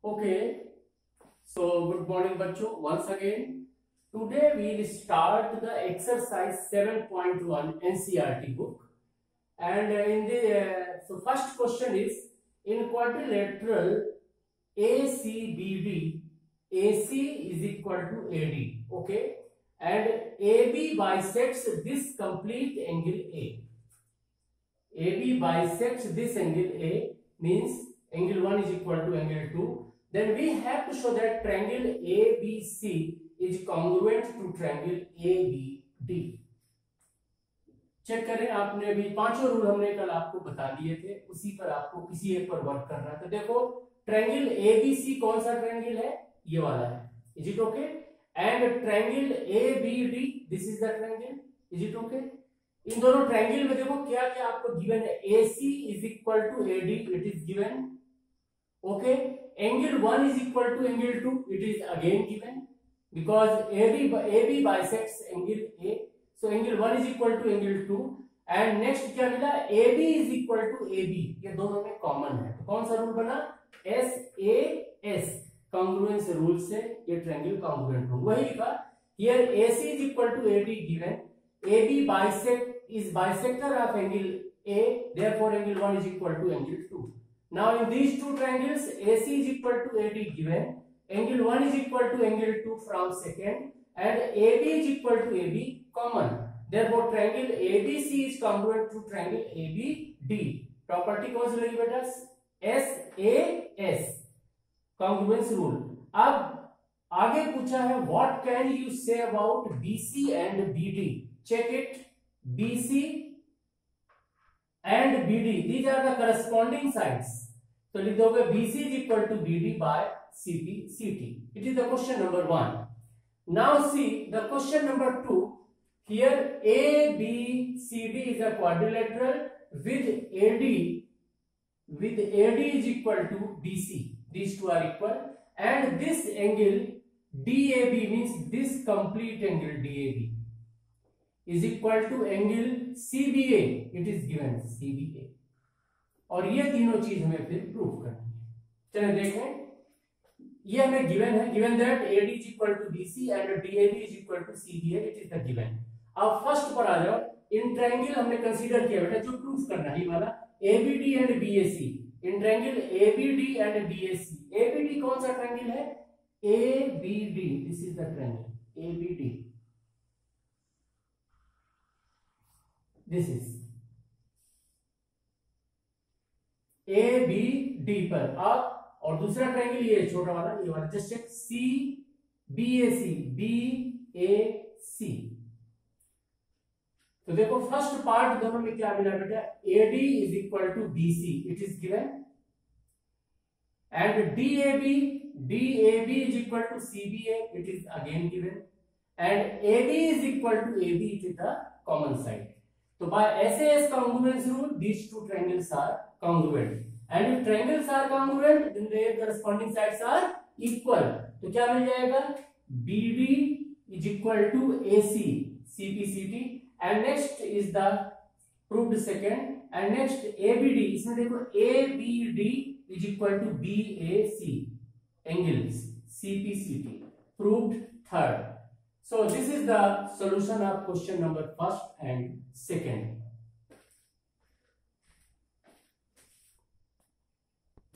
Okay, so good morning, bachcho. Once again, today we will start the exercise 7.1 NCERT book, and in the so first question is in quadrilateral ACBD, AC is equal to AD. Okay, and AB bisects this complete angle A. AB bisects this angle A means angle 1 is equal to angle 2. Then we have to show that triangle ABC is congruent to triangle ABD. Check करें, आपने अभी पांचों rule हमने कल आपको बता दिए थे, उसी पर आपको किसी एक पर वर्क करना है। तो देखो ट्रायंगल एबीसी कौन सा ट्रायंगल है, ये वाला है, is it okay? And triangle ABD, this is the triangle, is it okay? इन दोनों ट्रायंगल में देखो क्या क्या आपको गिवन है, AC is equal to AD, it is given, okay? Angle 1 is equal to angle 2, it is again given because AB bisects angle A, so angle 1 is equal to angle 2, and next क्या मिला, AB is equal to AB, ये दोनों में common है। तो कौन सा rule बना, SAS कॉन्ग्रुएंस रूल से ये ट्रायंगल कॉन्ग्रुएंट रूल, वही लिखा here AC is equal to AD given, AB is bisector of angle A, therefore angle 1 is equal to angle 2. Now in these two triangles AC is equal to AD given, angle 1 is equal to angle 2 from second, and AB is equal to AB common, therefore triangle ABC is congruent to triangle ABD. Property कौन सी लगी बेटा, SAS congruence rule. अब आगे पूछा है what can you say about BC and BD, check it, BC and BD, these are the corresponding sides. So लिख दोगे BC is equal to BD by CP CT. It is the question number 1. Now see the question number 2. Here ABCD is a quadrilateral with AD is equal to BC. These two are equal, and this angle DAB means this complete angle DAB is equal to angle CBA, it is given CBA, और ये तीनों चीज हमें फिर prove करनी है। चलिए देखें, ये हमें गिवन है, given that AD is equal to BC and DAB is equal to CBA, it is the given. अब फर्स्ट पर आ जाओ, इन ट्रायंगल हमने कंसीडर किया बेटा, जो प्रूफ करना है ये वाला ABD and BAC, in triangle ABD and BAC, ABD कौन सा ट्रायंगल है, ABD, this is the triangle ABD, this is ABD पर आप, और दूसरा ट्रायंगल ये छोटा वाला, ये वाला जस्ट चेक CBAC, BAC। तो देखो फर्स्ट पार्ट दोनों में क्या मिला बेटा, AD is equal to BC, it is given, and DAB is equal to CBA, it is again given, and AD is equal to AB, it is the common side. So by SAS congruence rule, these two triangles are congruent, and if triangles are congruent, then their corresponding sides are equal. तो क्या मिल जाएगा, BD is equal to AC, CPCT, and next is the proved second, and next ABD, इसमें देखो ABD is equal to BAC, angles CPCT, proved third. So this is the solution of question number first and second.